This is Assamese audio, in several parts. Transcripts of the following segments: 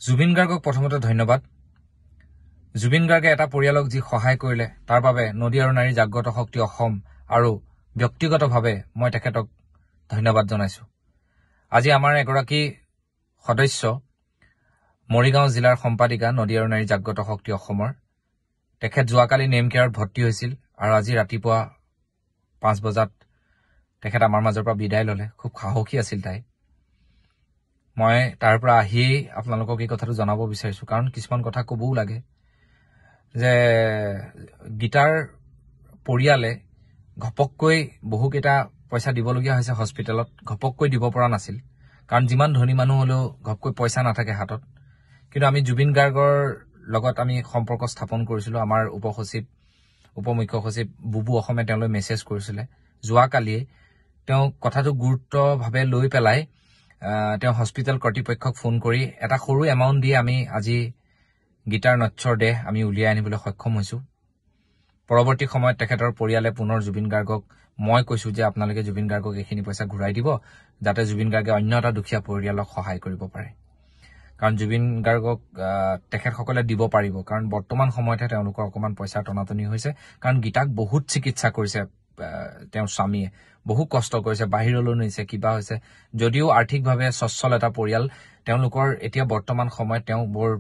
জুবিন গাৰ্গক প্ৰথমতে ধন্যবাদ। জুবিন গাৰ্গে এটা পৰিয়ালক যি সহায় কৰিলে তাৰ বাবে নদী আৰু নাৰী জাগ্ৰত শক্তি অসম আৰু ব্যক্তিগতভাৱে মই তেখেতক ধন্যবাদ জনাইছো। আজি আমাৰ এগৰাকী সদস্য মৰিগাঁও জিলাৰ সম্পাদিকা নদী আৰু নাৰী জাগ্ৰত শক্তি অসমৰ, তেখেত যোৱাকালি নেম কেয়াৰত ভৰ্তি হৈছিল আৰু আজি ৰাতিপুৱা 5 বজাত তেখেত আমাৰ মাজৰ পৰা বিদায় ললে। খুব সাহসী আছিল তাই। মই তাৰ পৰা আহিয়েই আপোনালোকক এই কথাটো জনাব বিচাৰিছো, কাৰণ কিছুমান কথা ক'বও লাগে যে গীতাৰ পৰিয়ালে ঘপককৈ বহুকেইটা পইচা দিবলগীয়া হৈছে হস্পিটেলত, ঘপককৈ দিব পৰা নাছিল, কাৰণ যিমান ধনী মানুহ হলেও ঘপকৈ পইচা নাথাকে হাতত। কিন্তু আমি জুবিন গাৰ্গৰ লগত আমি সম্পৰ্ক স্থাপন কৰিছিলো। আমাৰ উপমুখ্য সচিব বুবু অসমে তেওঁলৈ মেছেজ কৰিছিলে যোৱাকালিয়ে। তেওঁ কথাটো গুৰুত্বভাৱে লৈ পেলাই তেওঁ হস্পিটেল কৰ্তৃপক্ষক ফোন কৰি এটা সৰু এমাউণ্ট দি আমি আজি গীতাৰ নচ্চৰ দেহ আমি উলিয়াই আনিবলৈ সক্ষম হৈছো। পৰৱৰ্তী সময়ত তেখেতৰ পৰিয়ালে পুনৰ জুবিন গাৰ্গক মই কৈছো যে আপোনালোকে জুবিন গাৰ্গক এইখিনি পইচা ঘূৰাই দিব, যাতে জুবিন গাৰ্গে অন্য এটা দুখীয়া পৰিয়ালক সহায় কৰিব পাৰে। কাৰণ জুবিন গাৰ্গক তেখেতসকলে দিব পাৰিব, কাৰণ বৰ্তমান সময়তহে তেওঁলোকৰ অকণমান পইচাৰ টনাটনি হৈছে। কাৰণ গীতাক বহুত চিকিৎসা কৰিছে তেওঁৰ স্বামীয়ে, বহু কষ্ট কৰিছে, বাহিৰলৈ নিছে, কিবা হৈছে। যদিও আৰ্থিকভাৱে সচ্ছল এটা পৰিয়াল, তেওঁলোকৰ এতিয়া বৰ্তমান সময়ত তেওঁ বৰ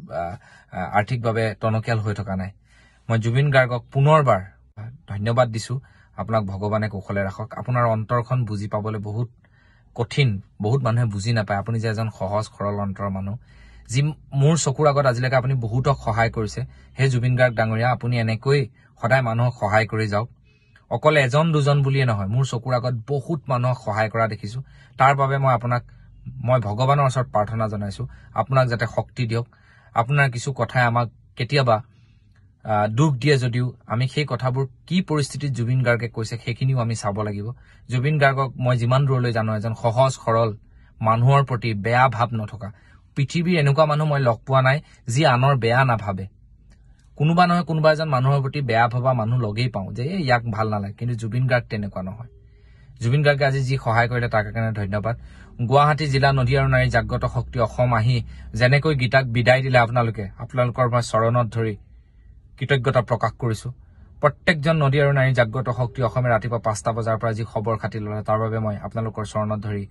আৰ্থিকভাৱে টনকিয়াল হৈ থকা নাই। মই জুবিন গাৰ্গক পুনৰবাৰ ধন্যবাদ দিছো। আপোনাক ভগৱানে কুশলে ৰাখক। আপোনাৰ অন্তৰখন বুজি পাবলৈ বহুত কঠিন, বহুত মানুহে বুজি নাপায়। আপুনি যে এজন সহজ সৰল অন্তৰৰ মানুহ, যি মোৰ চকুৰ আগত আজিলৈকে আপুনি বহুতক সহায় কৰিছে। সেই জুবিন গাৰ্গ ডাঙৰীয়া, আপুনি এনেকৈ সদায় মানুহক সহায় কৰি যাওক। অকল এজন দুজন বুলিয়ে নহয়, মোৰ চকুৰ আগত বহুত মানুহক সহায় কৰা দেখিছো। তাৰ বাবে মই ভগৱানৰ ওচৰত প্ৰাৰ্থনা জনাইছো, আপোনাক যাতে শক্তি দিয়ক। আপোনাৰ কিছু কথাই আমাক কেতিয়াবা দুখ দিয়ে যদিও আমি সেই কথাবোৰ কি পৰিস্থিতিত জুবিন গাৰ্গে কৈছে সেইখিনিও আমি চাব লাগিব। জুবিন গাৰ্গক মই যিমান দূৰলৈ জানো এজন সহজ সৰল মানুহৰ প্ৰতি বেয়া ভাৱ নথকা, পৃথিৱীৰ এনেকুৱা মানুহ মই লগ পোৱা নাই যি আনৰ বেয়া নাভাবে। কোনোবা নহয় কোনোবা এজন মানুহৰ প্ৰতি বেয়া ভবা মানুহ লগেই পাওঁ যে ইয়াক ভাল নালাগে, কিন্তু জুবিন গাৰ্গ তেনেকুৱা নহয়। জুবিন গাৰ্গে আজি যি সহায় কৰিলে তাৰ কাৰণে ধন্যবাদ। গুৱাহাটী জিলা নদী আৰু নাৰী জাগ্ৰত শক্তি অসম আহি যেনেকৈ গীতাক বিদায় দিলে আপোনালোকৰ মই চৰণত ধৰি কৃতজ্ঞতা প্ৰকাশ কৰিছো। প্ৰত্যেকজন নদী আৰু নাৰী জাগ্ৰত শক্তি অসমে ৰাতিপুৱা 5টা বজাৰ পৰা যি খবৰ খাতি ললে তাৰ বাবে মই আপোনালোকৰ চৰণত ধৰি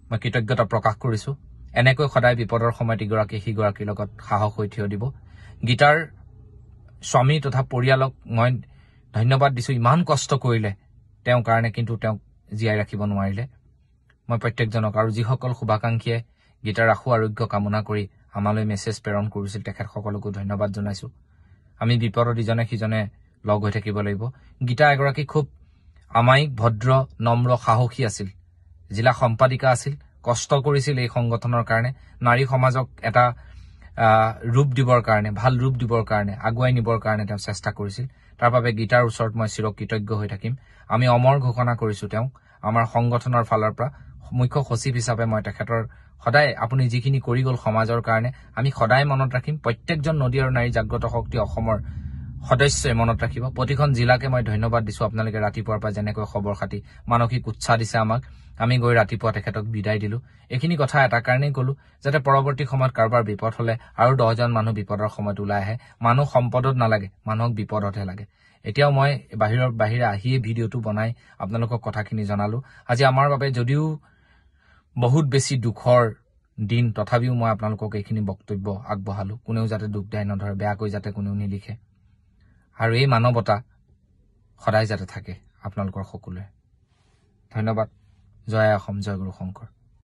মই কৃতজ্ঞতা প্ৰকাশ কৰিছো। এনেকৈ সদায় বিপদৰ সময়ত ইগৰাকী সিগৰাকীৰ লগত সাহস হৈ থিয় দিব। গীতাৰ স্বামী তথা পৰিয়ালক মই ধন্যবাদ দিছো। ইমান কষ্ট কৰিলে তেওঁৰ কাৰণে, কিন্তু তেওঁক জীয়াই ৰাখিব নোৱাৰিলে। মই প্ৰত্যেকজনক আৰু যিসকল শুভাকাংক্ষীয়ে গীতাৰ আশু আৰোগ্য কামনা কৰি আমালৈ মেছেজ প্ৰেৰণ কৰিছিল তেখেতসকলকো ধন্যবাদ জনাইছো। আমি বিপদত ইজনে সিজনে লগ হৈ থাকিব লাগিব। গীতা এগৰাকী খুব আমায়িক, ভদ্ৰ, নম্ৰ, সাহসী আছিল। জিলা সম্পাদিকা আছিল, কষ্ট কৰিছিল এই সংগঠনৰ কাৰণে, নাৰী সমাজক এটা ৰূপ দিবৰ কাৰণে, ভাল ৰূপ দিবৰ কাৰণে, আগুৱাই নিবৰ কাৰণে তেওঁ চেষ্টা কৰিছিল। তাৰ বাবে গীতাৰ ওচৰত মই চিৰকৃতজ্ঞ হৈ থাকিম। আমি অমৰ ঘোষণা কৰিছো তেওঁক আমাৰ সংগঠনৰ ফালৰ পৰা। মুখ্য সচিব হিচাপে মই তেখেতৰ সদায় আপুনি যিখিনি কৰি গ'ল সমাজৰ কাৰণে আমি সদায় মনত ৰাখিম। প্ৰত্যেকজন নদী আৰু নাৰী জাগ্ৰত শক্তি অসমৰ সদস্যই মনত ৰাখিব। প্ৰতিখন জিলাকে মই ধন্যবাদ দিছো। আপোনালোকে ৰাতিপুৱাৰ পৰা যেনেকৈ খবৰ খাতি মানসিক উৎসাহ দিছে আমাক, আমি গৈ ৰাতিপুৱা তেখেতক বিদায় দিলো। এইখিনি কথা এটা কাৰণেই কলো, যাতে পৰৱৰ্তী সময়ত কাৰোবাৰ বিপদ হলে আৰু 10জন মানুহ বিপদৰ সময়ত ওলাই আহে। মানুহ সম্পদত নালাগে, মানুহক বিপদতহে লাগে। এতিয়াও মই বাহিৰে আহিয়ে ভিডিঅ'টো বনাই আপোনালোকক কথাখিনি জনালো। আজি আমাৰ বাবে যদিও বহুত বেছি দুখৰ দিন, তথাপিও মই আপোনালোকক এইখিনি বক্তব্য আগবঢ়ালো। কোনেও যাতে দুখ দাই নধৰে, বেয়াকৈ যাতে কোনেও নিলিখে, আৰু এই মানৱতা সদায় যাতে থাকে আপোনালোকৰ সকলোৱে। ধন্যবাদ। জয় অসম, জয় গুৰু শংকৰ।